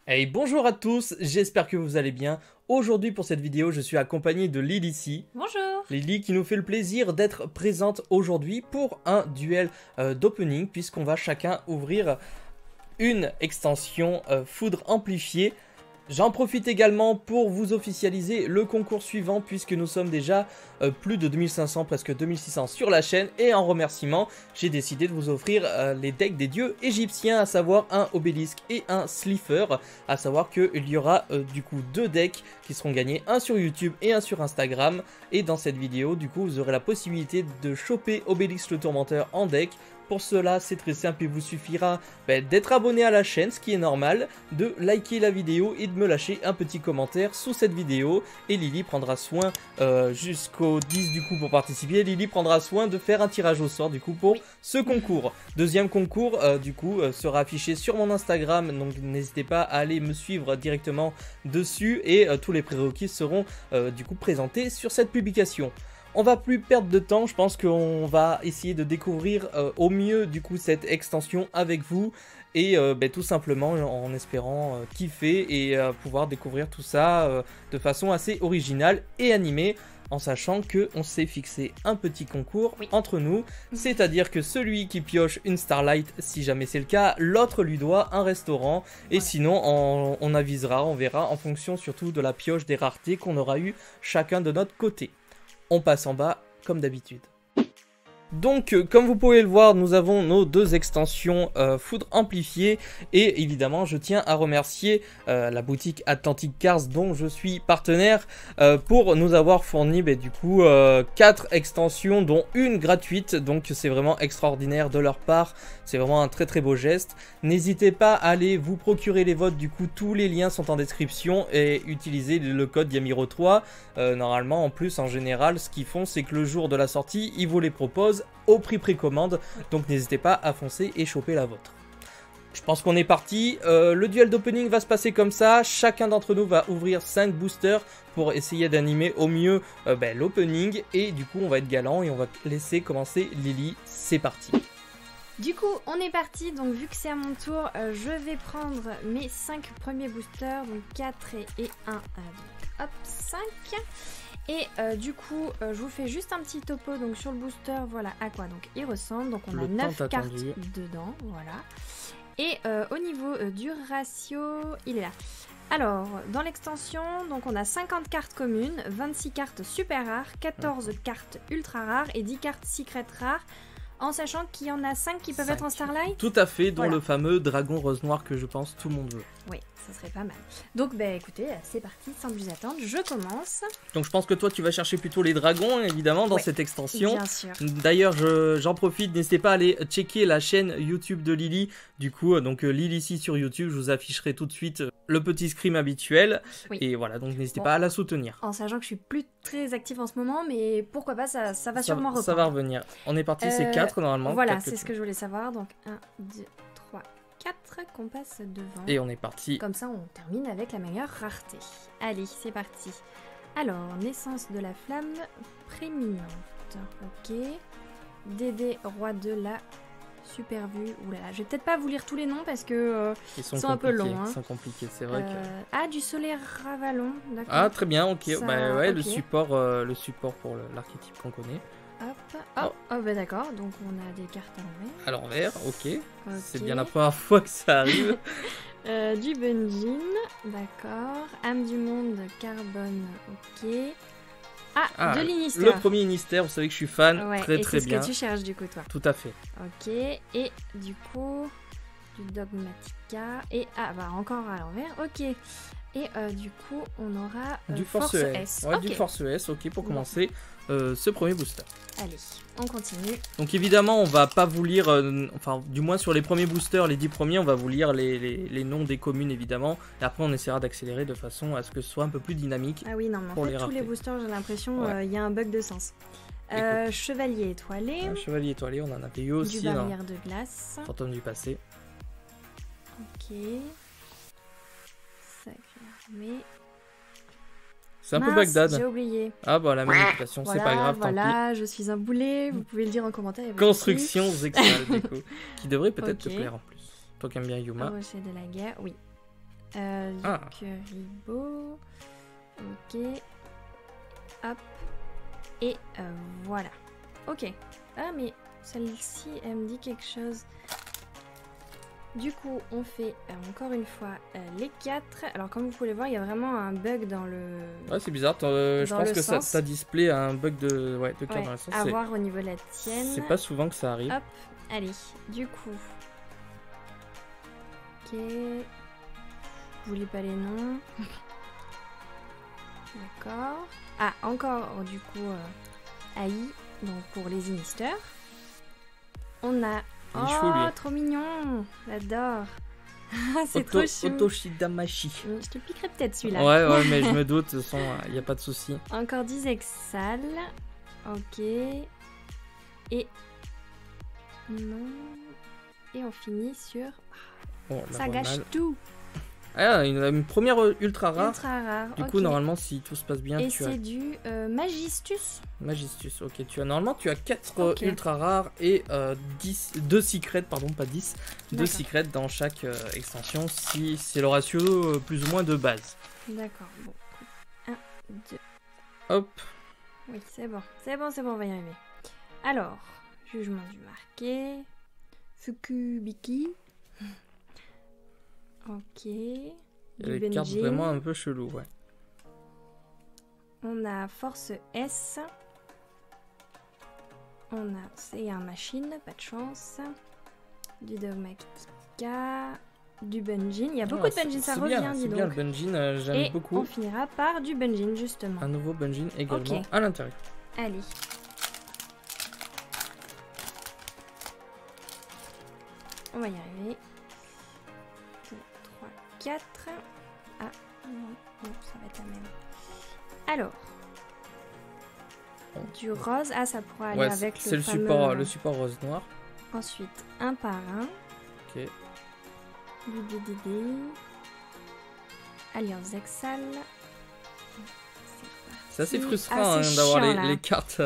Hey, bonjour à tous, j'espère que vous allez bien. Aujourd'hui pour cette vidéo, je suis accompagné de Lily ici. Bonjour. Lily qui nous fait le plaisir d'être présente aujourd'hui pour un duel d'opening puisqu'on va chacun ouvrir une extension foudre amplifiée. J'en profite également pour vous officialiser le concours suivant puisque nous sommes déjà plus de 2500, presque 2600 sur la chaîne. Et en remerciement, j'ai décidé de vous offrir les decks des dieux égyptiens, à savoir un obélisque et un slifer. À savoir qu'il y aura du coup deux decks qui seront gagnés, un sur YouTube et un sur Instagram. Et dans cette vidéo, du coup, vous aurez la possibilité de choper Obélix le Tourmenteur en deck. Pour cela, c'est très simple, il vous suffira d'être abonné à la chaîne, ce qui est normal, de liker la vidéo et de me lâcher un petit commentaire sous cette vidéo. Et Lily prendra soin, jusqu'au 10 du coup pour participer, Lily prendra soin de faire un tirage au sort du coup pour ce concours. Deuxième concours du coup sera affiché sur mon Instagram, donc n'hésitez pas à aller me suivre directement dessus et tous les prérequis seront du coup présentés sur cette publication. On va plus perdre de temps, je pense qu'on va essayer de découvrir au mieux du coup cette extension avec vous et tout simplement en espérant kiffer et pouvoir découvrir tout ça de façon assez originale et animée, en sachant qu'on s'est fixé un petit concours entre nous, c'est-à-dire que celui qui pioche une Starlight, si jamais c'est le cas, l'autre lui doit un restaurant, et sinon on avisera, on verra en fonction surtout de la pioche des raretés qu'on aura eu chacun de notre côté. On passe en bas, comme d'habitude. Donc, comme vous pouvez le voir, nous avons nos deux extensions foudre amplifiées. Et évidemment, je tiens à remercier la boutique Atlantic Cars dont je suis partenaire pour nous avoir fourni du coup 4 extensions, dont une gratuite. Donc, c'est vraiment extraordinaire de leur part. C'est vraiment un très très beau geste. N'hésitez pas à aller vous procurer les votes. Du coup, tous les liens sont en description et utilisez le code Yamiro3. Normalement, en plus, en général, ce qu'ils font, c'est que le jour de la sortie, ils vous les proposent au prix précommande, donc n'hésitez pas à foncer et choper la vôtre. Je pense qu'on est parti, le duel d'opening va se passer comme ça, chacun d'entre nous va ouvrir 5 boosters pour essayer d'animer au mieux l'opening, et du coup on va être galant et on va laisser commencer Lily, c'est parti. Du coup, on est parti, donc vu que c'est à mon tour, je vais prendre mes 5 premiers boosters, donc 4 et 1, hop, 5. Et du coup, je vous fais juste un petit topo donc sur le booster, voilà à quoi donc il ressemble. Donc on a 9 cartes dedans, voilà. Et au niveau du ratio, il est là. Alors, dans l'extension, donc on a 50 cartes communes, 26 cartes super rares, 14 cartes ultra rares et 10 cartes secret rares. En sachant qu'il y en a 5 qui peuvent être en Starlight. Tout à fait, dont le fameux dragon rose noir que je pense tout le monde veut. Oui, ça serait pas mal. Donc écoutez, c'est parti, sans plus attendre, je commence. Donc je pense que toi tu vas chercher plutôt les dragons évidemment dans cette extension. Bien sûr. D'ailleurs j'en profite, n'hésitez pas à aller checker la chaîne YouTube de Lily. Du coup donc Lily ici sur YouTube, je vous afficherai tout de suite le petit scream habituel. Et voilà, donc n'hésitez pas à la soutenir. En sachant que je suis plus très active en ce moment, mais pourquoi pas, ça va sûrement reprendre. Ça va revenir. On est parti, c'est 4 normalement. Voilà, c'est ce que je voulais savoir. Donc 1, 2, 3, 4 qu'on passe devant. Et on est parti. Comme ça, on termine avec la meilleure rareté. Allez, c'est parti. Alors, naissance de la flamme préminente. Ok. Dédé, roi de la super vue. Oulala, je vais peut-être pas vous lire tous les noms parce que ils sont un peu longs. Ils sont compliqués, c'est vrai que... Ah, du soleil ravalon, d'accord. Ah, très bien, ok. Ça, ouais, okay. Le support pour l'archétype qu'on connaît. Hop, d'accord, donc on a des cartes à l'envers. À l'envers, ok. C'est bien la première fois que ça arrive. Du Bunjin, d'accord. Âme du monde, carbone, ok. Ah, de l'Inister. Le premier Inister, vous savez que je suis fan, très bien. C'est ce que tu cherches du coup, toi. Tout à fait. Ok, et du coup, du Dogmatica, et encore à l'envers, ok. Et du coup, on aura du Force S. Ouais, du Force S, ok, pour commencer ce premier booster. Allez, on continue. Donc évidemment, on va pas vous lire, enfin du moins sur les premiers boosters, les 10 premiers, on va vous lire les noms des communes évidemment. Et après, on essaiera d'accélérer de façon à ce que ce soit un peu plus dynamique. Ah oui, non, mais en fait, tous les boosters, j'ai l'impression, il y a un bug de sens. Chevalier étoilé. Chevalier étoilé, on en avait eu aussi. Du barrière de glace. Fantôme du passé. Ok. Sacré armée. C'est un peu Bagdad. J'ai oublié. Ah bah la manipulation, c'est pas grave, tant pis. Je suis un boulet, vous pouvez le dire en commentaire. Construction Zexal, du coup. Qui devrait peut-être te plaire en plus. Toi qui aimes bien Yuma. Rocher de la guerre, oui. Luc Ribot. Ok. Hop. Et voilà. Ok. Ah, mais celle-ci, elle me dit quelque chose. Du coup, on fait encore une fois les 4. Alors, comme vous pouvez le voir, il y a vraiment un bug dans le... Ouais, c'est bizarre. Je pense que ça display a un bug de carte dans le sens. À voir au niveau de la tienne. C'est pas souvent que ça arrive. Hop, allez. Du coup... Ok... Je lis pas les noms. D'accord. Ah, encore, du coup, AI, donc pour les inisters. On a... Oh, trop mignon. J'adore. C'est trop chou. Otoshidamashi. Je te piquerai peut-être celui-là. Ouais, mais je me doute, de toute façon, il n'y a pas de souci. Encore 10 exals. Ok. Et... Non. Et on finit sur... Oh, ça gâche tout. Ah, une première ultra rare. Ultra rare. Du coup, normalement, si tout se passe bien, et tu as... c'est du Magistus. Magistus, ok. Normalement, tu as 4 ultra rares et 2 secrets, pardon, pas 10. 2 secrets dans chaque extension, si c'est le ratio plus ou moins de base. D'accord, bon. 1, 2. Hop. Oui, c'est bon, on va y arriver. Alors, jugement du marqué. Fukubiki. Ok. Il y a des cartes vraiment un peu chelou, ouais. On a Force S. On a C'est un machine, pas de chance. Du Dogmatica. Du Bunjin. Il y a beaucoup de Bunjin, ça revient, dis donc. C'est bien le Bunjin, j'aime beaucoup. Et on finira par du Bunjin, justement. Un nouveau Bunjin également à l'intérieur. Allez. On va y arriver. 2, 3, 4. Ah, non, ça va être la même. Alors. Du rose. Ah, ça pourra aller avec le fameux... C'est le support rose noir. Ensuite, un par un. Ok. Du DDD. Alliance Exal. C'est assez frustrant d'avoir les cartes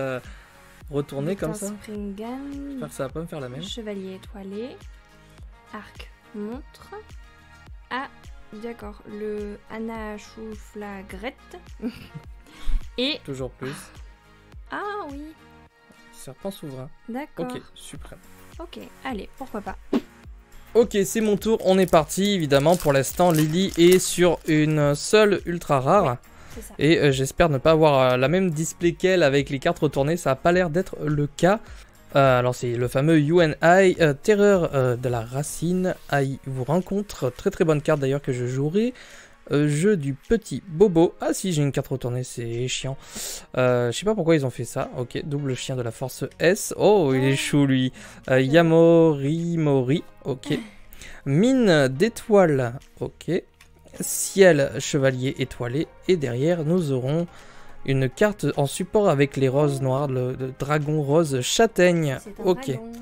retournées comme ça. Springan. J'espère que ça va pas me faire la même. Chevalier étoilé. Arc montre. Ah, d'accord. Le Anachuflagrette. Et... Toujours plus. Ah oui. Serpent souverain. D'accord. Ok, suprême. Ok, allez, pourquoi pas. Ok, c'est mon tour. On est parti, évidemment. Pour l'instant, Lily est sur une seule ultra rare. C'est ça. Et j'espère ne pas avoir la même display qu'elle avec les cartes retournées. Ça n'a pas l'air d'être le cas. Alors c'est le fameux UNI, Terreur de la Racine. AI vous rencontre. Très très bonne carte d'ailleurs que je jouerai. Jeu du petit Bobo. Ah si, j'ai une carte retournée, c'est chiant. Je sais pas pourquoi ils ont fait ça. Ok, double chien de la force S. Oh, il est chou lui. Yamorimori. Ok. Mine d'étoiles. Ok. Ciel chevalier étoilé. Et derrière, nous aurons une carte en support avec les roses noires, le dragon rose châtaigne. Ok. Dragon.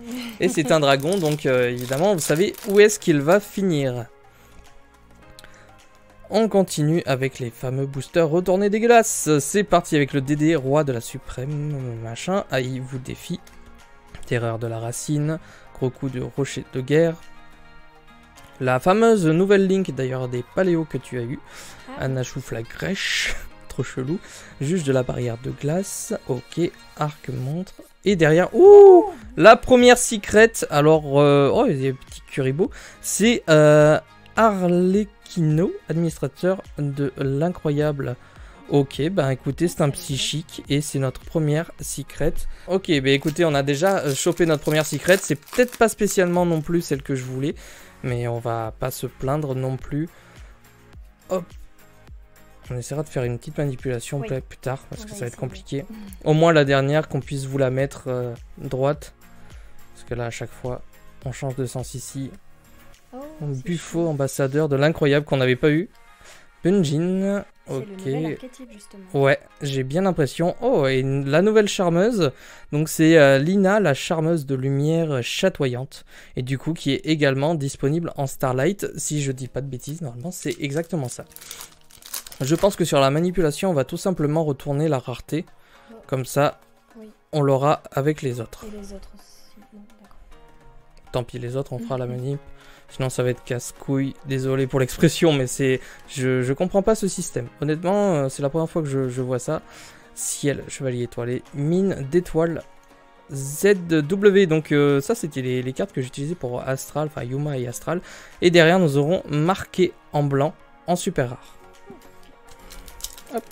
Et c'est un dragon, donc évidemment, vous savez où est-ce qu'il va finir. On continue avec les fameux boosters retournés dégueulasses. C'est parti avec le DD, roi de la suprême, machin. AI vous défie. Terreur de la racine. Gros coup de rocher de guerre. La fameuse nouvelle Link d'ailleurs des paléos que tu as eu. Anachuflagrèche. Trop chelou. Juge de la barrière de glace. Ok. Arc montre. Et derrière. Ouh, la première secret. Alors. Oh, il y a un petit curibo. C'est Arlecchino, administrateur de l'incroyable. Ok, bah écoutez, c'est un psychique et c'est notre première secret. Ok, bah écoutez, on a déjà chopé notre première secret. C'est peut-être pas spécialement non plus celle que je voulais, mais on va pas se plaindre non plus. Hop. On essaiera de faire une petite manipulation plus tard parce que ça va être compliqué. Au moins la dernière, qu'on puisse vous la mettre droite. Parce que là, à chaque fois, on change de sens ici. Buffo, ambassadeur de l'incroyable qu'on n'avait pas eu. Bunjin, ok. C'est le nouvel archétype justement. Ouais, j'ai bien l'impression. Oh, et la nouvelle charmeuse. Donc c'est Lina, la charmeuse de lumière chatoyante. Et du coup, qui est également disponible en Starlight. Si je dis pas de bêtises, normalement, c'est exactement ça. Je pense que sur la manipulation, on va tout simplement retourner la rareté. Comme ça, on l'aura avec les autres. Et les autres aussi. Bon, d'accord. Tant pis, les autres, on fera la manip. Sinon ça va être casse-couille. Désolé pour l'expression, mais c'est... Je comprends pas ce système. Honnêtement, c'est la première fois que je vois ça. Ciel, chevalier étoilé, mine d'étoiles, ZW. Donc ça c'était les cartes que j'utilisais pour Astral, enfin Yuma et Astral. Et derrière nous aurons marqué en blanc en super rare. Hop.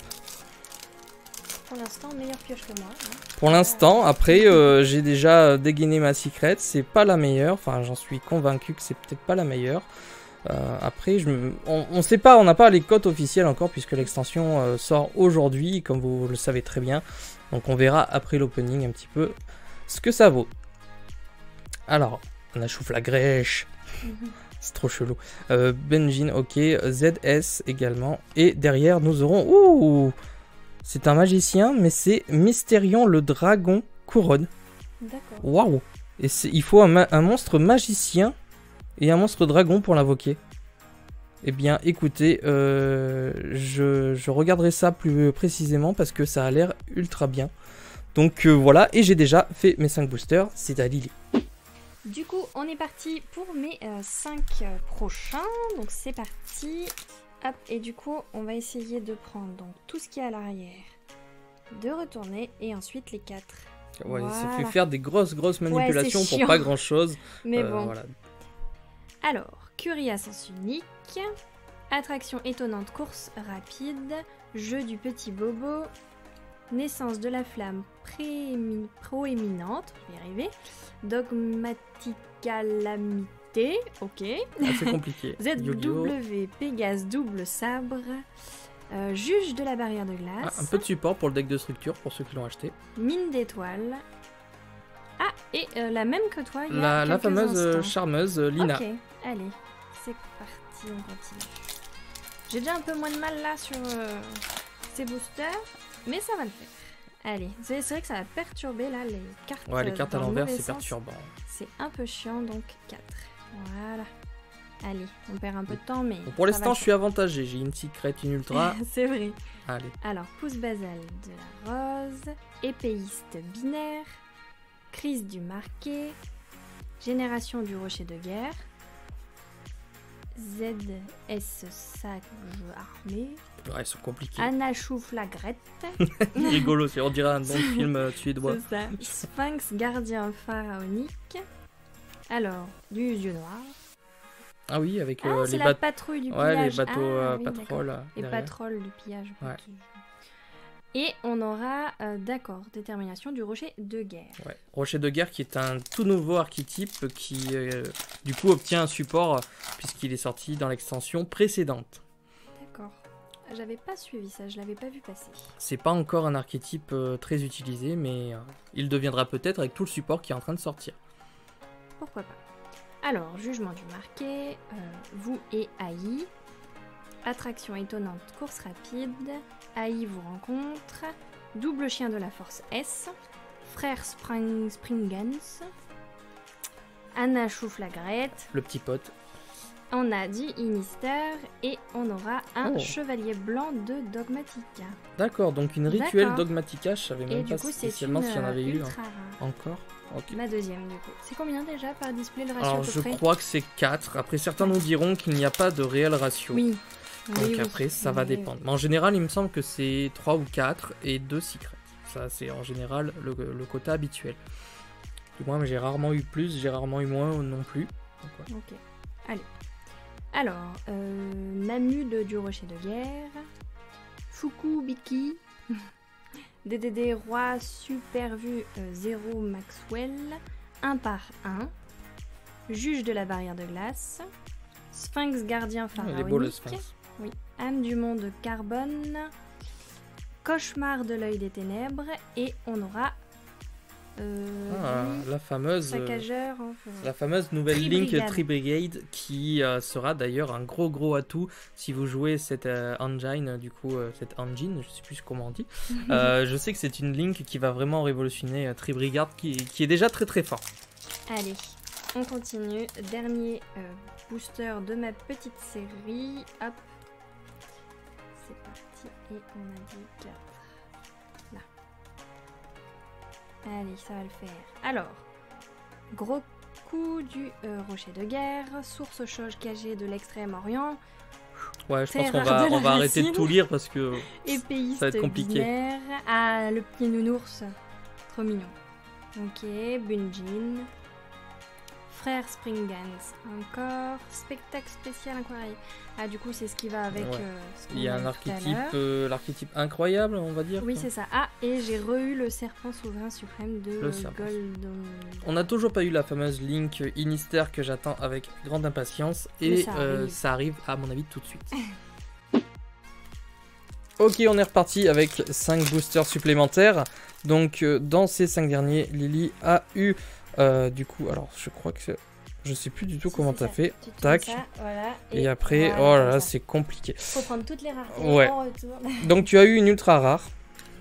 Pour l'instant, meilleure pioche que moi. Hein. Pour l'instant, après j'ai déjà dégainé ma secret, c'est pas la meilleure, enfin j'en suis convaincu que c'est peut-être pas la meilleure. Après, on sait pas, on n'a pas les cotes officielles encore puisque l'extension sort aujourd'hui, comme vous le savez très bien. Donc on verra après l'opening un petit peu ce que ça vaut. Alors, on a Choufla Grèche, c'est trop chelou. Benjin, ok, ZS également. Et derrière, nous aurons... Ouh, c'est un magicien, mais c'est Mystérion le Dragon Couronne. D'accord. Waouh! Et il faut un monstre magicien et un monstre dragon pour l'invoquer. Eh bien, écoutez, je regarderai ça plus précisément parce que ça a l'air ultra bien. Donc voilà, et j'ai déjà fait mes 5 boosters, c'est à Lily. Du coup, on est parti pour mes 5 prochains. Donc c'est parti. Hop, et du coup, on va essayer de prendre donc tout ce qui est à l'arrière, de retourner et ensuite les 4. Ouais, voilà. Ça fait faire des grosses manipulations ouais, pour pas grand chose. Mais bon. Voilà. Alors, Curie à sens unique, attraction étonnante, course rapide, jeu du petit bobo, naissance de la flamme proéminente, je vais y arriver, dogmaticalamité, ok. C'est compliqué. ZW, Pégase, double sabre, juge de la barrière de glace. Un peu de support pour le deck de structure pour ceux qui l'ont acheté. Mine d'étoiles. Ah, et la même que toi, il y La a quelques fameuse instants. charmeuse Lina. Ok, allez, c'est parti, on continue. J'ai déjà un peu moins de mal là sur ces boosters, mais ça va le faire. Allez, c'est vrai que ça va perturber là les cartes. Ouais, les cartes à dans le l'envers, mauvais c'est sens. perturbant. C'est un peu chiant, donc 4. Voilà. Allez, on perd un peu de temps, mais... Bon, pour l'instant, je suis avantagé. J'ai une secret, une ultra. C'est vrai. Allez. Alors, pouce basal de la rose, épéiste binaire, crise du marqué, génération du rocher de guerre, ZS sage armée, Ouais, ils sont compliqués. Anna Chouflagrette, Rigolo, on dirait un bon film suédois. c'est ça, Sphinx gardien pharaonique, alors, du yeux noir. Ah oui, avec Ah, c'est les la bateaux. patrouille du Ouais, pillage. les bateaux Ah, oui, patrol. d'accord. Et patrol du pillage. Ouais. Et on aura, d'accord, détermination du rocher de guerre. Ouais. Rocher de guerre qui est un tout nouveau archétype qui du coup obtient un support puisqu'il est sorti dans l'extension précédente. D'accord. J'avais pas suivi ça, je l'avais pas vu passer. C'est pas encore un archétype très utilisé, mais il deviendra peut-être avec tout le support qui est en train de sortir. Pourquoi pas. Alors, jugement du marqué, vous et AI. Attraction étonnante, course rapide. AI vous rencontre. Double chien de la force S. Frère Springens. Anna Chouflagrette. Le petit pote. On a dit Inister et on aura un Oh. chevalier blanc de Dogmatica. D'accord, donc une rituelle D'accord. Dogmatica, je savais Et même du pas coup, c'est spécialement une s'il y en avait eu ultra rare. encore. Ok. Ma deuxième du coup. C'est combien déjà par display le ratio Alors à peu je près crois que c'est 4. Après certains nous diront qu'il n'y a pas de réel ratio. Oui. Donc Oui, oui. après ça va Oui, dépendre. Mais en général il me semble que c'est 3 ou 4 et 2 secrets. Ça c'est en général le quota habituel. Du moins j'ai rarement eu plus, j'ai rarement eu moins non plus. Donc, ouais. Ok. Allez. Alors, Nanude du rocher de guerre. Fukubiki. DDD roi super vu 0 Maxwell. 1 par 1. Juge de la barrière de glace. Sphinx gardien Il est beau le pharaonique. Sphinx. Oui. Âme du monde carbone. Cauchemar de l'œil des ténèbres. Et on aura... La fameuse... saccageur. La fameuse nouvelle Tri-Brigade. Link Tri-Brigade qui sera d'ailleurs un gros atout si vous jouez cette engine, du coup cette engine, je sais plus comment on dit. Je sais que c'est une Link qui va vraiment révolutionner Tri-Brigade qui est déjà très fort. Allez, on continue. Dernier booster de ma petite série. Hop. C'est parti. Et on a dit 4. Là. Allez, ça va le faire. Alors, gros coup du rocher de guerre, source chaude cagée de l'extrême-orient, Ouais, je pense Terre qu'on de va la arrêter de racine. tout lire parce que épéiste ça va être compliqué. binaire. Ah, le petit nounours, trop mignon. Ok, Bunjin. Frère Springans, encore. Spectacle spécial incroyable. Ah, du coup, c'est ce qui va avec. Ouais. Ce qu'on Il y a a un eu tout à archétype, l'heure. l'archétype incroyable, on va dire. Oui, quoi. c'est ça. Ah, et j'ai re-eu le serpent souverain suprême de Le serpent. Golden. On n'a toujours pas eu la fameuse Link Inister que j'attends avec grande impatience Mais et ça arrive. à mon avis tout de suite. Ok, on est reparti avec 5 boosters supplémentaires. Donc dans ces 5 derniers, Lily a eu du coup, alors je crois que je sais plus du tout Si, comment c'est t'as ça. fait. Tu tournes Tac. ça, voilà, Et après, voilà, oh là comme là, ça. c'est compliqué. Faut prendre toutes les raretés Ouais. en retour. Donc tu as eu une ultra rare.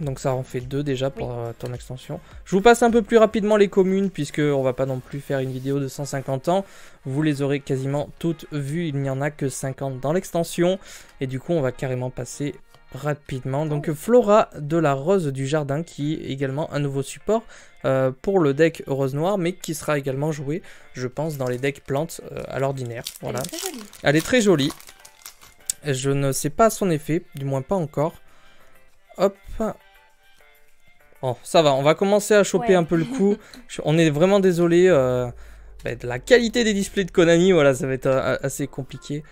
Donc ça en fait 2 déjà pour ton extension. Je vous passe un peu plus rapidement les communes puisque on va pas non plus faire une vidéo de 150 ans. Vous les aurez quasiment toutes vues. Il n'y en a que 50 dans l'extension. Et du coup on va carrément passer rapidement. Donc Flora de la Rose du Jardin qui est également un nouveau support pour le deck Rose Noire mais qui sera également joué je pense dans les decks plantes à l'ordinaire. Voilà. Elle est très jolie. Elle est très jolie. Je ne sais pas son effet, du moins pas encore. Hop. Bon, ça va, on va commencer à choper Ouais. un peu le coup. On est vraiment désolé de la qualité des displays de Konami. Voilà, ça va être assez compliqué.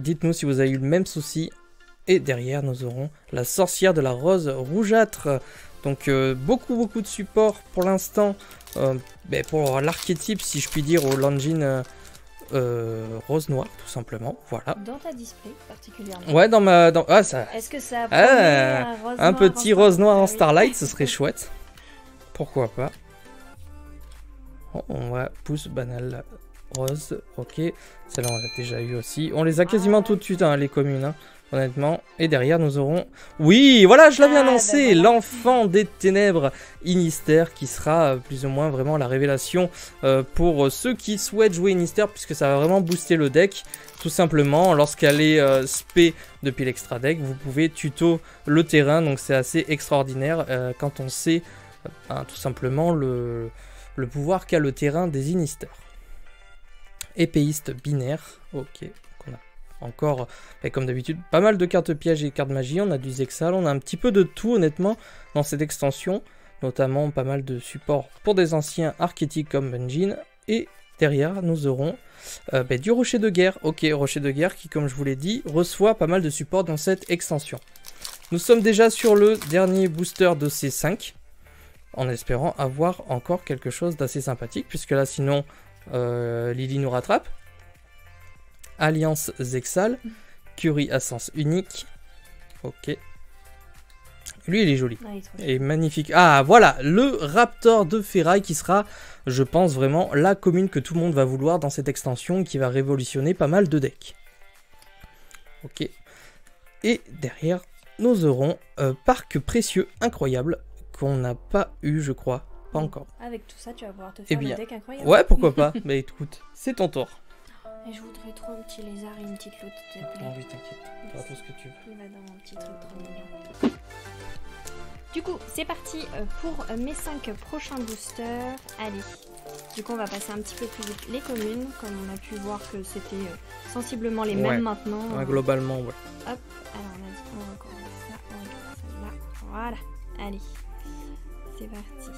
Dites-nous si vous avez eu le même souci. Et derrière, nous aurons la sorcière de la rose rougeâtre. Donc, beaucoup de support pour l'instant. Pour l'archétype, si je puis dire, au Longin rose noire, tout simplement. Voilà. Dans ta display particulièrement. Ouais, ah, ça. Est-ce que ça a Ah, promis un petit rose noir en Starlight? Starlight, ce serait chouette. Pourquoi pas. Oh, on va pousse banal rose. Ok. Celle-là, on l'a déjà eu aussi. On les a quasiment tout de suite, hein, les communes. Hein, honnêtement. Et derrière, nous aurons... Oui, voilà, je l'avais annoncé. Voilà. L'enfant des ténèbres Inister, qui sera plus ou moins vraiment la révélation pour ceux qui souhaitent jouer Inister, puisque ça va vraiment booster le deck. Tout simplement, lorsqu'elle est spé depuis l'extra deck, vous pouvez tuto le terrain. Donc c'est assez extraordinaire quand on sait tout simplement le pouvoir qu'a le terrain des Inister. Épéiste binaire, ok. On a encore, comme d'habitude, pas mal de cartes pièges et cartes magie. On a du Zexal, on a un petit peu de tout honnêtement dans cette extension. Notamment pas mal de supports pour des anciens archétypes comme Bunjin. Et derrière, nous aurons du rocher de guerre. Ok, rocher de guerre qui, comme je vous l'ai dit, reçoit pas mal de supports dans cette extension. Nous sommes déjà sur le dernier booster de ces 5. En espérant avoir encore quelque chose d'assez sympathique. Puisque là, sinon... Lily nous rattrape. Alliance Zexal. Curie à sens unique. Ok. Lui, il est joli. Ah, il est trop Et magnifique. Ah, voilà, le Raptor de Ferraille qui sera, je pense, vraiment la commune que tout le monde va vouloir dans cette extension qui va révolutionner pas mal de decks. Ok. Et derrière, nous aurons Parc Précieux incroyable qu'on n'a pas eu, je crois. Pas encore. Avec tout ça, tu vas pouvoir te Eh faire bien, un deck incroyable. ouais, pourquoi pas. Mais écoute, c'est ton tour. Et je voudrais trop un petit lézard et une petite loutre, s'il te plaît. oui, t'inquiète. Fais tout ce que tu veux. Il va dans mon petit truc trop mignon. Du coup, c'est parti pour mes 5 prochains boosters. Allez. Du coup, on va passer un petit peu plus vite les communes. Comme on a pu voir que c'était sensiblement les mêmes maintenant. Ouais, globalement, ouais. Hop. Alors, on a dit, on va encore mettre ça. On va mettre celle-là. Voilà. Allez. C'est parti.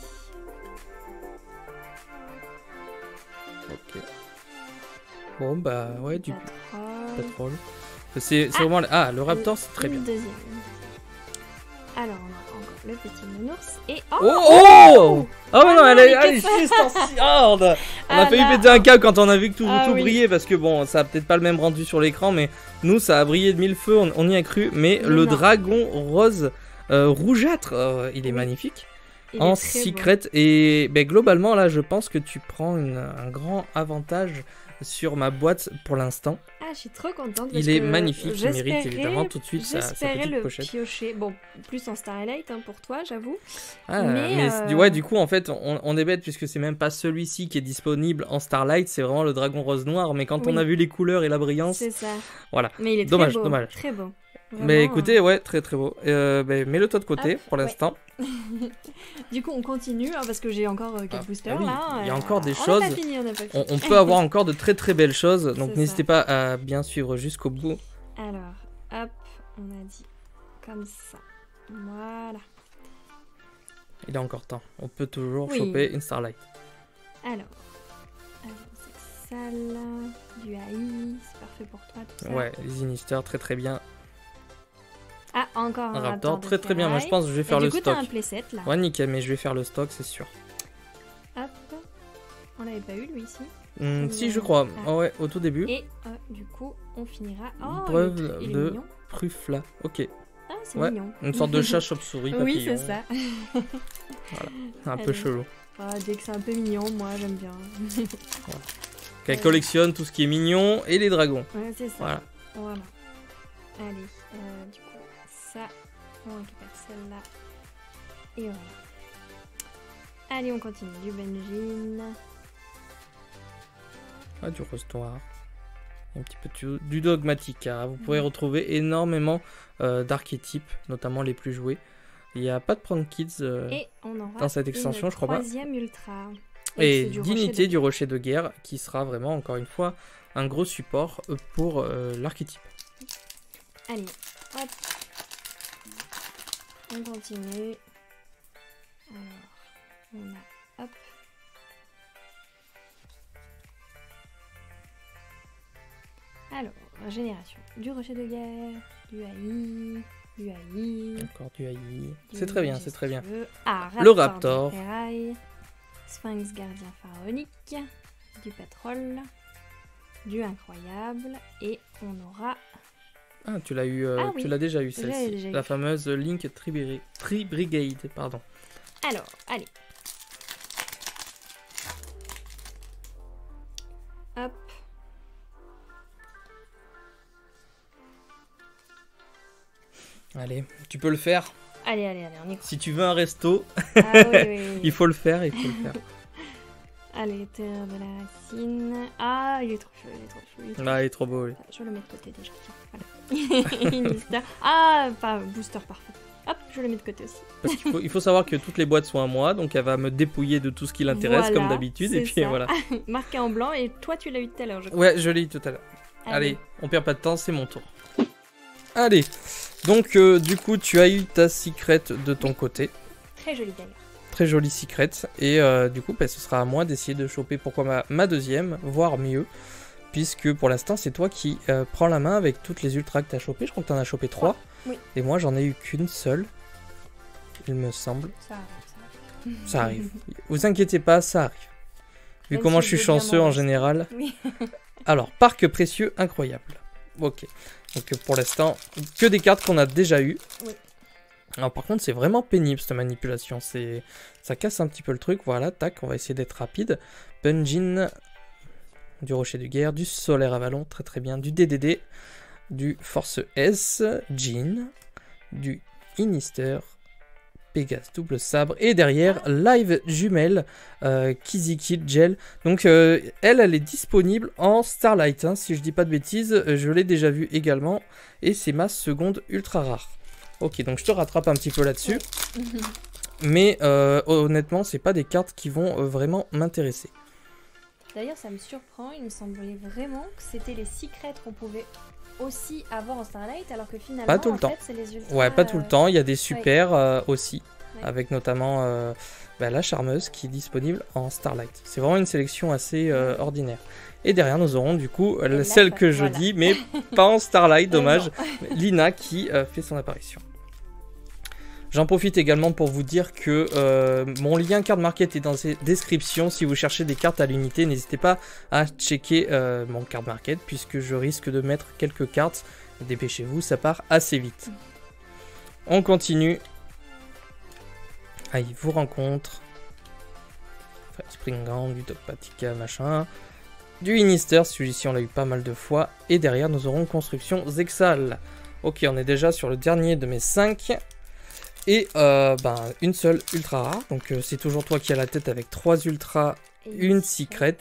Ok. Bon, bah, ouais, du coup, pas Patrol. trop. C'est vraiment... Ah, le Raptor, c'est très bien. Une deuxième. Alors, on a encore le petit nounours. Et... Oh Oh non, elle est qu'est-ce que juste en corde. On a Ah failli là. péter un câble quand on a vu que tout Oui. brillait, parce que bon, ça a peut-être pas le même rendu sur l'écran, mais nous, ça a brillé de mille feux, on y a cru. Mais le non. dragon rose rougeâtre, il est Oui. magnifique. Il En est très beau. secret. Et globalement, là, je pense que tu prends un grand avantage sur ma boîte pour l'instant. Ah, je suis trop contente. Il parce est que magnifique, il mérite j'espérais- évidemment tout de suite sa J'espérais petite le pochette. piocher. Bon, plus en Starlight pour toi, j'avoue. Ah, Mais, ouais, du coup, en fait, on est bête puisque c'est même pas celui-ci qui est disponible en Starlight, c'est vraiment le dragon rose noir. Mais quand on Oui. a vu les couleurs et la brillance, C'est ça. voilà. Mais il est Dommage, très beau. dommage. Très beau. Vraiment, Mais écoutez, ouais, très très beau. Mets-le toi de côté Hop, pour ouais. l'instant. Du coup, on continue hein, parce que j'ai encore 4 Ah, boosters oui, là. il y a encore des On choses. n'a pas fini, on n'a pas fini. On peut avoir encore de très très belles choses, donc C'est n'hésitez ça. pas à bien suivre jusqu'au bout. Alors, hop, on a dit comme ça. Voilà. Il est encore temps. On peut toujours Oui. choper une Starlight. Alors, c'est sale, du AI, c'est parfait pour toi tout ça. Ouais, les Inisters, très très bien. Ah, encore Un un Raptor, de très très bien. Moi je pense que je vais faire Et le du coup, stock. t'as un playset là. Ouais, nickel, mais je vais faire le stock, c'est sûr. Hop, on l'avait pas eu lui ici. Si, je crois. Ah. Oh, ouais, au tout début. Et du coup, on finira. Oh, Preuve il est de mignon. Prufla. Ok. Ah, c'est Ouais, mignon. une sorte de chat chauve-souris papillon. Oui, c'est ça. Un peu Allez. chelou. Ah, dès que c'est un peu mignon, moi j'aime bien. Qu'elle collectionne tout ce qui est mignon et les dragons. Ouais, c'est ça. Voilà. Voilà. Allez, du coup, ça, on récupère celle-là. Et voilà. Allez, on continue. Du Benjin. Ah, du rose noir. Un petit peu du Dogmatica. Vous pourrez retrouver énormément d'archétypes, notamment les plus joués. Il n'y a pas de Prank Kids Et on aura dans cette extension, une je crois pas. troisième ultra. Et c'est du Dignité rocher du Rocher de Guerre, qui sera vraiment, encore une fois, un gros support pour l'archétype. Allez, hop. On continue. Alors, on a, hop. Alors, génération. Du Rocher de Guerre, du AI, du AI. Encore du AI. du C'est très bien, c'est très bien. majestueux. Ah, Le Raptor. Raptor. de Ferraille, Sphinx Gardien Pharaonique, du Pétrole, du Incroyable, et on aura... Ah, tu l'as eu, Ah oui, tu l'as déjà eu je l'ai celle-ci. déjà eu. La fameuse Link Tri-Brigade, pardon. Alors, allez. Hop. Allez, tu peux le faire. Allez, on y croit. Si tu veux un resto, Ah oui, oui, oui. il faut le faire, il faut le faire. Allez, terre de la racine. Ah, il est trop chaud, il est trop chaud. il est trop Là, il est trop beau, oui. chaud. Je le mets de côté déjà. Tiens, voilà. Booster. Ah, pas booster parfait. Hop, je le mets de côté aussi. Parce il faut savoir que toutes les boîtes sont à moi, donc elle va me dépouiller de tout ce qui l'intéresse, Voilà, comme d'habitude, et c'est puis ça. voilà. Marqué en blanc, et toi, tu l'as eu tout à l'heure, je crois. Ouais, je l'ai eu tout à l'heure. Allez, on perd pas de temps, c'est mon tour. Allez, donc du coup, tu as eu ta secret de ton côté. Très joli d'ailleurs. Très jolie secret. Et du coup, ce sera à moi d'essayer de choper pourquoi ma deuxième, voire mieux. Puisque pour l'instant, c'est toi qui prends la main avec toutes les ultras que tu as chopées. Je crois que tu en as chopé 3. Oui. Et moi, j'en ai eu qu'une seule. Il me semble. Ça arrive, Ça arrive. Vous inquiétez pas, ça arrive. Vu Même comment si je suis je veux bien chanceux m'en en rester. général. Oui. Alors, parc précieux incroyable. Ok. Donc pour l'instant, que des cartes qu'on a déjà eues. Oui. Alors par contre, c'est vraiment pénible cette manipulation. Ça casse un petit peu le truc. Voilà, tac, on va essayer d'être rapide. Punjin, du Rocher de Guerre, du Solaire Avalon, très très bien. Du DDD, du Force S, Jin, du Inister, Pégase double sabre, et derrière Live Jumelle, Kiziki Gel. Donc elle est disponible en Starlight, hein, si je dis pas de bêtises. Je l'ai déjà vue également, et c'est ma seconde ultra rare. Ok, donc je te rattrape un petit peu là-dessus, mais honnêtement, c'est pas des cartes qui vont vraiment m'intéresser. D'ailleurs, ça me surprend, il me semblait vraiment que c'était les secrets qu'on pouvait aussi avoir en Starlight, alors que finalement, Pas tout le temps. fait, c'est les ultras. Ouais, pas tout le temps, il y a des super aussi, Ouais. avec notamment la Charmeuse qui est disponible en Starlight. C'est vraiment une sélection assez ordinaire. Et derrière, nous aurons du coup là, celle que je voilà. dis, mais pas en Starlight, dommage, non. Lina qui fait son apparition. J'en profite également pour vous dire que mon lien Card Market est dans les descriptions. Si vous cherchez des cartes à l'unité, n'hésitez pas à checker mon Card Market, puisque je risque de mettre quelques cartes. Dépêchez-vous, ça part assez vite. On continue. Ah, il vous rencontre. Enfin, Springand, du Dogmatica, machin. Du Inister, celui-ci on l'a eu pas mal de fois. Et derrière, nous aurons Construction Zexal. Ok, on est déjà sur le dernier de mes 5. Et une seule ultra rare. Donc c'est toujours toi qui as la tête avec 3 ultras, Et une secret.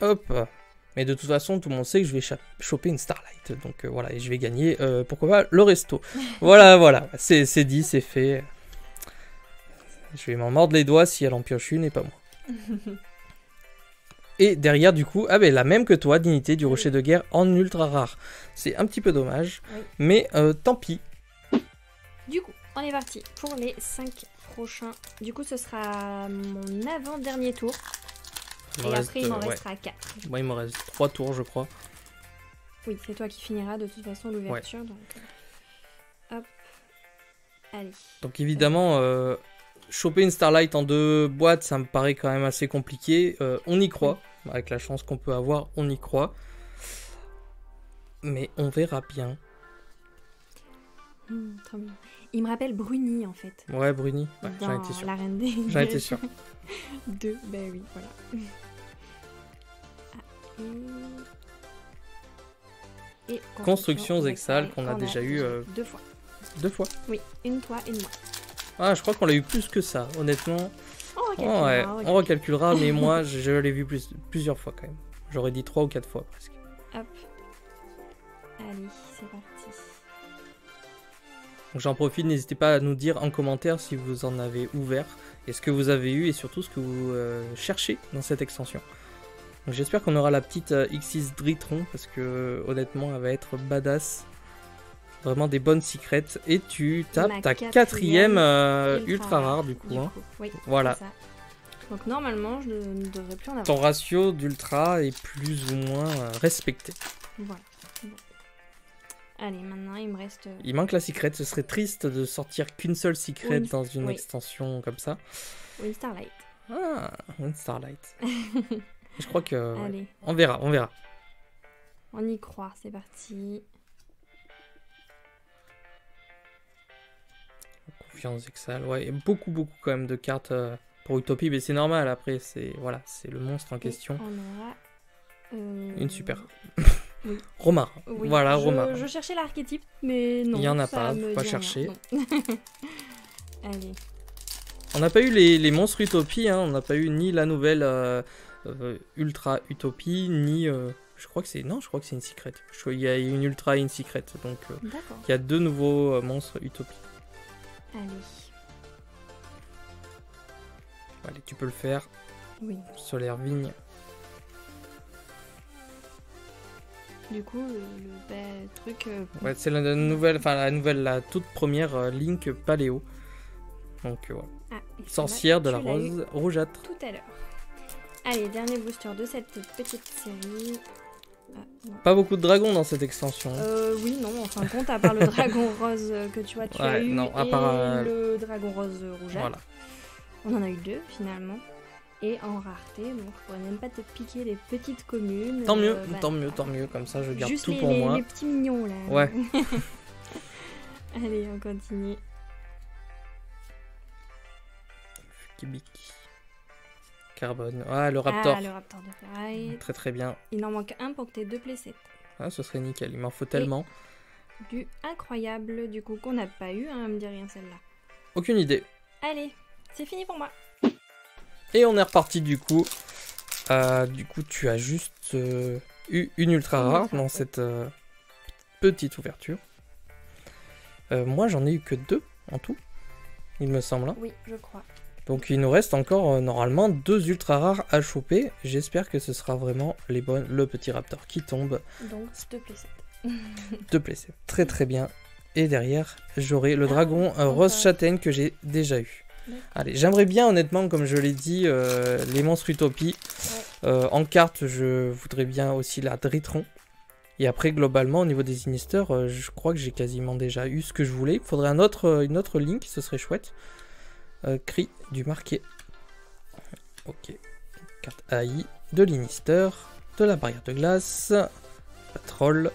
Hop. Mais de toute façon, tout le monde sait que je vais choper une Starlight. Donc voilà, et je vais gagner, pourquoi pas, le resto. Voilà, voilà, c'est dit, c'est fait. Je vais m'en mordre les doigts si elle en pioche une et pas moi. Et derrière, du coup, la même que toi, Dignité du Rocher de Guerre en ultra rare. C'est un petit peu dommage, mais tant pis. Du coup, on est parti pour les 5 prochains. Du coup, ce sera mon avant-dernier tour. Et après, il m'en restera 4. Moi, il me reste 3 tours, je crois. Oui, c'est toi qui finiras de toute façon l'ouverture. Ouais. Donc, hop. Allez. Donc évidemment, choper une Starlight en 2 boîtes, ça me paraît quand même assez compliqué. On y croit. Avec la chance qu'on peut avoir, on y croit. Mais on verra bien. Trop bien. Il me rappelle Bruni en fait. Ouais, Bruni. Ouais, dans j'en étais sûr. La Reine des J'en étais sûr. 2, ben oui, voilà. Et Constructions Exal qu'on a déjà eu 2 fois. 2 fois. Oui, une toi, une moi. Ah, je crois qu'on l'a eu plus que ça, honnêtement. On recalculera, mais moi, je l'ai vu plusieurs fois quand même. J'aurais dit 3 ou 4 fois presque. Hop. Allez, c'est parti. Donc j'en profite, n'hésitez pas à nous dire en commentaire si vous en avez ouvert, et ce que vous avez eu, et surtout ce que vous cherchez dans cette extension. Donc j'espère qu'on aura la petite X6 Dritron, parce que honnêtement, elle va être badass. Vraiment des bonnes secrets. Et tu tapes ta quatrième ultra rare du coup. Hein. Oui, voilà. Ça. Donc normalement, je ne devrais plus en avoir. Ton ratio d'ultra est plus ou moins respecté. Voilà. Bon. Allez, maintenant il me reste... Il manque la secret. Ce serait triste de sortir qu'une seule secret dans une extension comme ça. Ou une Starlight. Ah, une Starlight. Je crois que... Allez. On verra, on verra. On y croit, c'est parti. Confiance Exal, ouais, beaucoup quand même de cartes pour Utopie, mais c'est normal, après, c'est le monstre en question. On aura... Une super. Oui. Romarin, oui. Voilà, Romarin. Je cherchais l'archétype, mais non. Il n'y en a pas, faut pas chercher. Allez. On n'a pas eu les monstres Utopie, hein. On n'a pas eu ni la nouvelle Ultra Utopie, ni... je crois que c'est une secret. Il y a une Ultra et une secret, donc il y a 2 nouveaux monstres Utopie. Allez, tu peux le faire. Oui. Solaire Vigne. Du coup, le truc... Ouais, c'est la toute première Link Paléo. Donc, voilà. Sorcière de la Rose Rougeâtre. Tout à l'heure. Allez, dernier booster de cette petite série. Pas beaucoup de dragons dans cette extension. Oui, non, en fin de compte, à part le dragon rose que tu vois, as eu, à part, le dragon rose rougeâtre. Voilà. On en a eu 2 finalement. Et en rareté, donc je pourrais même pas te piquer les petites communes. Tant mieux, tant mieux, comme ça je garde juste tout pour moi. Les petits mignons là. Ouais. Allez, on continue. Kibiki. Carbone. Ah, le Raptor. Ah, le Raptor de ferraille. Très bien. Il en manque un pour que t'aies 2 playsets. Ah, ce serait nickel, il m'en faut tellement. Du incroyable, du coup, qu'on n'a pas eu, hein, me dit rien celle-là. Aucune idée. Allez, c'est fini pour moi. Et on est reparti du coup. Du coup, tu as juste eu une ultra rare dans cette petite ouverture. Moi, j'en ai eu que 2 en tout, il me semble. Hein. Oui, je crois. Donc, il nous reste encore normalement 2 ultra rares à choper. J'espère que ce sera vraiment les bonnes. Le petit Raptor qui tombe. Donc, 2 playsets. 2 playsets, très bien. Et derrière, j'aurai le dragon rose châtaigne que j'ai déjà eu. Allez, j'aimerais bien honnêtement, comme je l'ai dit, les monstres Utopie. En carte, je voudrais bien aussi la Dritron. Et après, globalement, au niveau des Sinisters, je crois que j'ai quasiment déjà eu ce que je voulais. Il faudrait une autre Link, ce serait chouette. Cri du marqué. Ok. Carte AI, de l'Inister, de la barrière de glace, Patrol.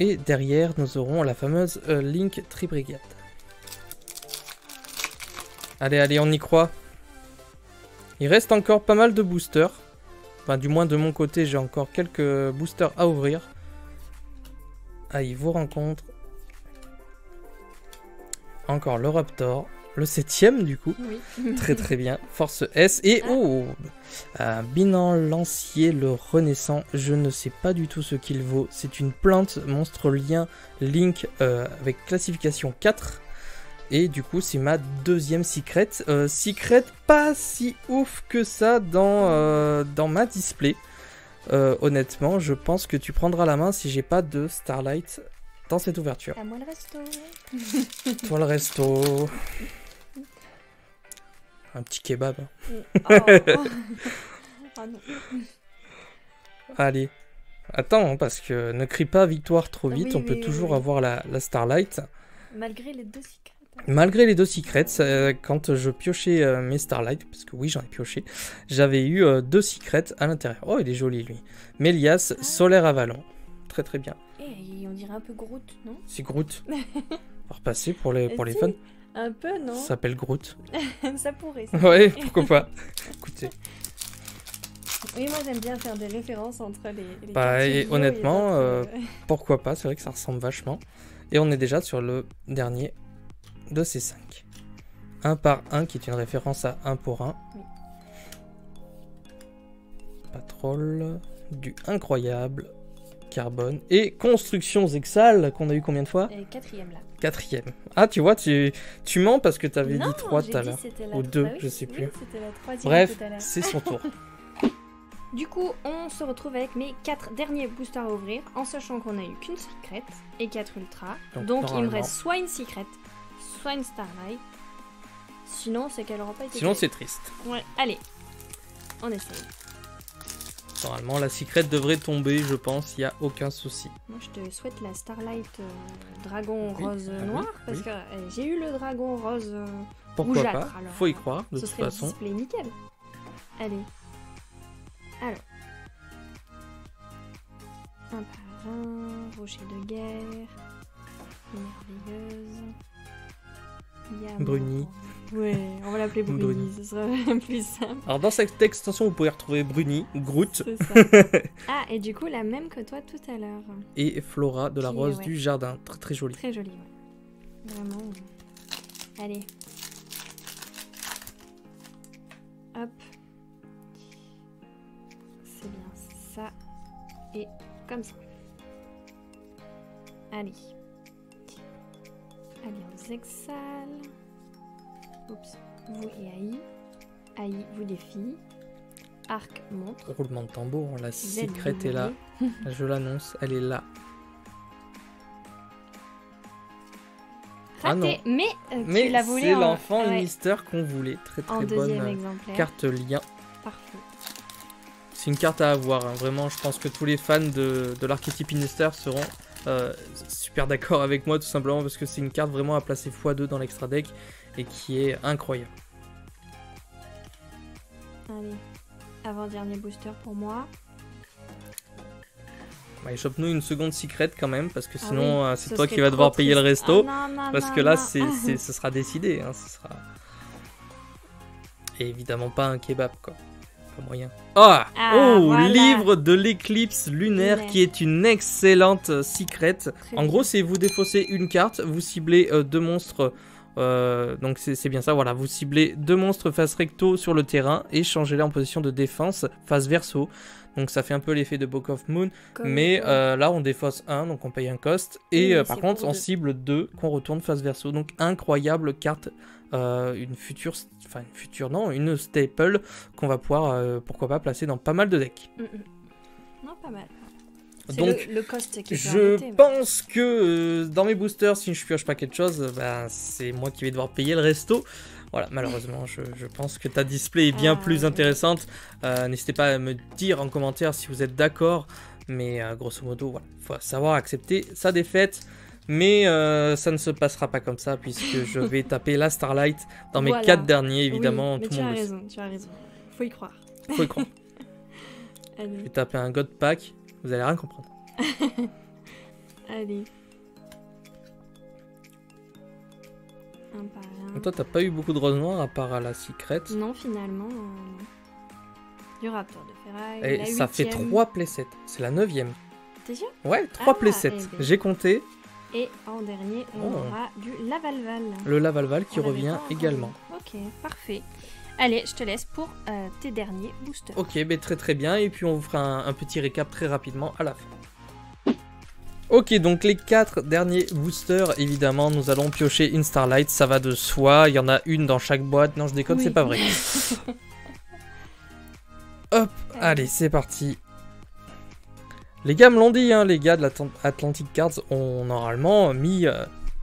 Et derrière, nous aurons la fameuse Link Tribrigade. Allez, on y croit. Il reste encore pas mal de boosters. Enfin, du moins de mon côté, j'ai encore quelques boosters à ouvrir. Ah, il vous rencontre. Encore le Raptor, le 7ème du coup. Oui. Très très bien. Force S. Et Binan Lancier le Renaissant. Je ne sais pas du tout ce qu'il vaut. C'est une plante monstre lien Link avec classification 4. Et du coup, c'est ma 2e secret. Secret pas si ouf que ça dans ma display. Honnêtement, je pense que tu prendras la main si j'ai pas de Starlight dans cette ouverture. À moi le resto. Toi le resto. Un petit kebab. Oh. Oh non. Allez. Attends, parce que ne crie pas victoire trop vite. Oui, On peut oui, toujours oui. avoir la Starlight. Malgré les 2 secrets. Malgré les 2 secrets, quand je piochais mes Starlight, parce que oui, j'en ai pioché, j'avais eu 2 secrets à l'intérieur. Oh, il est joli, lui. Mélias, Solaire Avalon. Très très bien. Et on dirait un peu Groot, non? C'est Groot. On va repasser pour les Si, fans. Un peu, non? Ça s'appelle Groot. Ça pourrait. Ça. Ouais, pourquoi pas. Écoutez. Oui, moi j'aime bien faire des références entre les Bah, quartiers et bio honnêtement, d'autres, pourquoi pas. C'est vrai que ça ressemble vachement. Et on est déjà sur le dernier de ces 5. 1 par 1 qui est une référence à 1 pour 1. Oui. Patrol, du incroyable, carbone et construction Zexal qu'on a eu combien de fois? 4e là. 4e. Ah, tu vois, tu mens parce que tu avais Non, dit 3 j'ai tout à dit l'heure. c'était la Ou 2, bah oui, je sais plus. Oui, c'était la 3e Bref, tout à l'heure. c'est son tour. Du coup, on se retrouve avec mes 4 derniers boosters à ouvrir, en sachant qu'on a eu qu'une secret et 4 ultras. Donc il me normalement- reste soit une secret, soit une starlight. Sinon, c'est qu'elle aura pas été Sinon, créée. c'est triste. Ouais, allez, on essaye. Normalement, la secret devrait tomber, je pense, il n'y a aucun souci. Moi, je te souhaite la starlight dragon Oui, rose ah oui, noir, parce oui. que j'ai eu le dragon rose Pourquoi rougeâtre, pas? alors. Faut y croire, de Ce toute serait façon. le display nickel. Allez. Alors. Un par un, rocher de guerre, merveilleuse, Diamant. Bruni. Ouais, on va l'appeler Bruni, Bruni. ce sera plus simple. Alors, dans cette extension, vous pouvez retrouver Bruni, Groot C'est ça. Ah, et du coup, la même que toi tout à l'heure. et Flora de la Qui est, rose ouais. du jardin. Très très jolie. Très jolie, ouais. Vraiment. Allez. Hop. C'est bien ça. Et comme ça. Allez. Alliance Exal. Oups. Vous et AI. AI vous défie. Arc montre. Roulement de tambour, la Z secret vous est là. voulez. Je l'annonce, elle est là. Ah non. Raté, mais tu Mais l'as volé c'est en... l'enfant ah ouais, Lister qu'on voulait. Très en très deuxième bonne exemplaire. carte lien. Parfait. C'est une carte à avoir, hein. Vraiment, je pense que tous les fans de l'archétype Inister seront super d'accord avec moi, tout simplement, parce que c'est une carte vraiment à placer x2 dans l'extra deck et qui est incroyable. Allez. Avant-dernier booster pour moi. Allez, chope-nous une seconde secret quand même, parce que Ah sinon, oui, c'est ce toi serait qui vas trop devoir payer le triste. resto. Ah, non, Parce non, que là, non. ce sera décidé. Hein, ce sera... Et évidemment pas un kebab, quoi. Pas moyen. Ah, Oh, voilà. livre de l'éclipse lunaire, Lunaire. qui est une excellente secret. Très En bien. gros, c'est vous défaussez une carte, vous ciblez 2 monstres. Donc c'est bien ça, voilà. Vous ciblez 2 monstres face recto sur le terrain et changez-les en position de défense face verso. Donc ça fait un peu l'effet de Book of Moon. Comme- Mais ouais. là, on défausse 1, donc on paye un cost. Et Oui, mais par c'est contre, pour on deux. cible 2 qu'on retourne face verso. Donc incroyable carte, une staple qu'on va pouvoir, pourquoi pas, placer dans pas mal de decks. Non, pas mal. C'est Donc, le cost qui est je embêté, mais- pense que dans mes boosters, si je pioche pas quelque chose, c'est moi qui vais devoir payer le resto. Voilà, malheureusement, je pense que ta display est bien plus ouais. intéressante. N'hésitez pas à me dire en commentaire si vous êtes d'accord. Mais grosso modo, voilà, il faut savoir accepter sa défaite. Mais ça ne se passera pas comme ça, puisque je vais taper la Starlight dans mes Voilà. 4 derniers, évidemment. Oui, mais tout tu le as monde le raison, tu as raison. Faut y croire. sait. Faut y croire. Je Allez, vais taper un God Pack, vous allez rien comprendre. allez. Un par un. Donc toi, t'as pas eu beaucoup de rose noire à part à la secret. Non, finalement. Du Raptor de Ferraille. Et la ça fait 8e. 3 playsets. C'est la 9ème. T'es sûr? Ouais, 3 Ah, playsets. eh ben. J'ai compté. Et en dernier, on aura du Lavalval. Le Lavalval qui revient également. Ok, parfait. Allez, je te laisse pour tes derniers boosters. Ok, ben très bien. Et puis on vous fera un petit récap très rapidement à la fin. Ok, donc les 4 derniers boosters, évidemment, nous allons piocher une Starlight, ça va de soi. Il y en a une dans chaque boîte. Non, je déconne, c'est pas vrai. Hop, allez, c'est parti. Les gars me l'ont dit, hein, les gars de l'Atlantic Cards ont normalement mis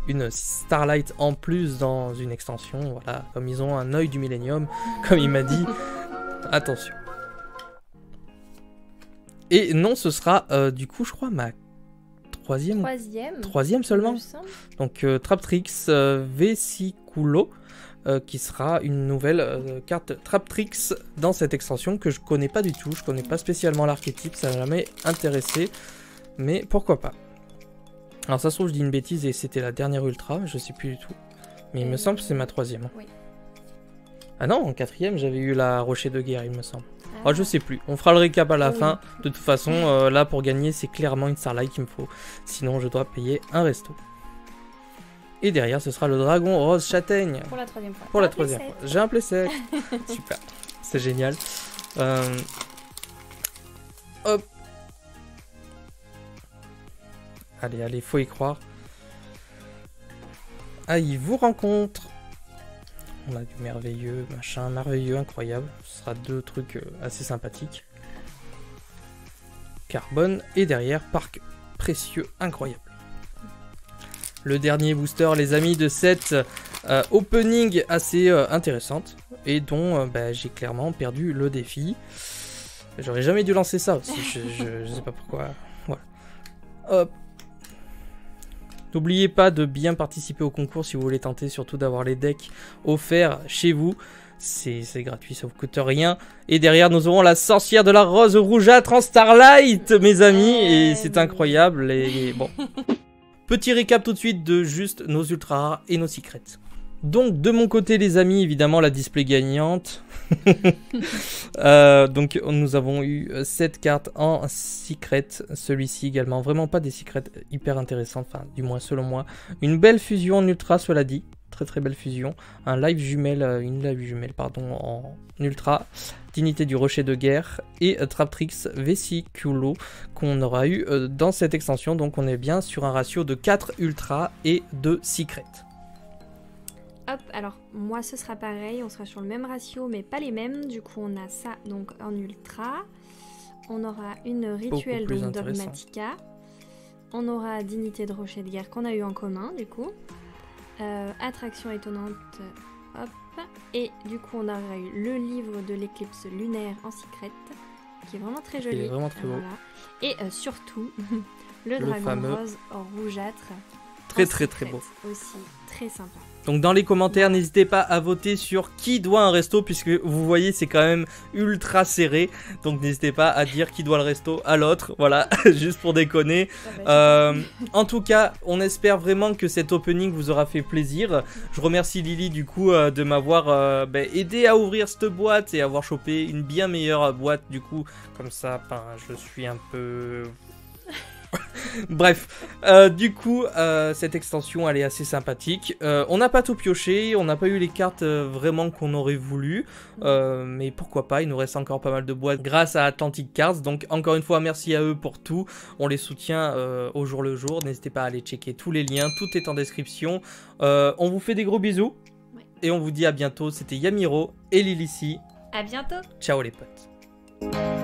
une Starlight en plus dans une extension, voilà, comme ils ont un œil du Millennium, comme il m'a dit. Attention. Et non, ce sera du coup, je crois, ma troisième seulement. Donc Traptrix Vesiculo, qui sera une nouvelle carte Traptrix dans cette extension que je connais pas du tout. Je connais pas spécialement l'archétype, ça m'a jamais intéressé, mais pourquoi pas. Alors ça se trouve je dis une bêtise et c'était la dernière ultra, je sais plus du tout. Mais il me semble que c'est ma troisième. Oui. Ah non, en quatrième j'avais eu la Rocher de Guerre, il me semble. Oh, je sais plus, on fera le récap à la fin. De toute façon, là pour gagner c'est clairement une Starlight qu'il me faut. Sinon je dois payer un resto. Et derrière ce sera le dragon rose châtaigne. Pour la troisième fois. Pour la troisième fois. J'ai un playset. Super, c'est génial. Hop. Allez, faut y croire. Ah, il vous rencontre. On a du merveilleux, machin, merveilleux, incroyable. Ce sera 2 trucs assez sympathiques. Carbone. Et derrière, parc précieux, incroyable. Le dernier booster, les amis, de cette opening assez intéressante. Et dont j'ai clairement perdu le défi. J'aurais jamais dû lancer ça aussi. Je sais pas pourquoi. Voilà. Hop. N'oubliez pas de bien participer au concours si vous voulez tenter, surtout d'avoir les decks offerts chez vous. C'est gratuit, ça vous coûte rien. Et derrière, nous aurons la sorcière de la rose rougeâtre en Starlight, mes amis. Et c'est incroyable. Et bon. Petit récap tout de suite de juste nos ultra rares et nos secrets. Donc de mon côté les amis, évidemment la display gagnante. Donc nous avons eu 7 cartes en secret, celui-ci également, vraiment pas des secrets hyper intéressantes, enfin du moins selon moi. Une belle fusion en ultra, cela dit, très belle fusion. Une live jumelle en ultra, Dignité du Rocher de Guerre et Traptrix Vesiculo qu'on aura eu dans cette extension. Donc on est bien sur un ratio de 4 ultra et 2 secrets. Hop, alors moi ce sera pareil, on sera sur le même ratio mais pas les mêmes. Du coup on a ça donc en ultra. On aura une rituel donc Dogmatica. On aura Dignité de Rocher de Guerre qu'on a eu en commun du coup. Attraction étonnante, hop. Et du coup on aura eu le livre de l'éclipse lunaire en secret, qui est vraiment très joli. Il est vraiment très beau. Voilà. Et surtout, le dragon fameux rose rougeâtre. Très beau. Aussi très sympa. Donc dans les commentaires, n'hésitez pas à voter sur qui doit un resto, puisque vous voyez c'est quand même ultra serré. Donc n'hésitez pas à dire qui doit le resto à l'autre, voilà, juste pour déconner. En tout cas, on espère vraiment que cet opening vous aura fait plaisir. Je remercie Lily du coup de m'avoir aidé à ouvrir cette boîte et avoir chopé une bien meilleure boîte du coup. Comme ça, je suis un peu... Bref, du coup, cette extension elle est assez sympathique. On n'a pas tout pioché, on n'a pas eu les cartes vraiment qu'on aurait voulu, mais pourquoi pas, il nous reste encore pas mal de boîtes grâce à Atlantic Cards. Donc encore une fois, merci à eux pour tout, on les soutient au jour le jour. N'hésitez pas à aller checker tous les liens, tout est en description. On vous fait des gros bisous, et on vous dit à bientôt. C'était Yamiro et Lilici. À bientôt. Ciao les potes.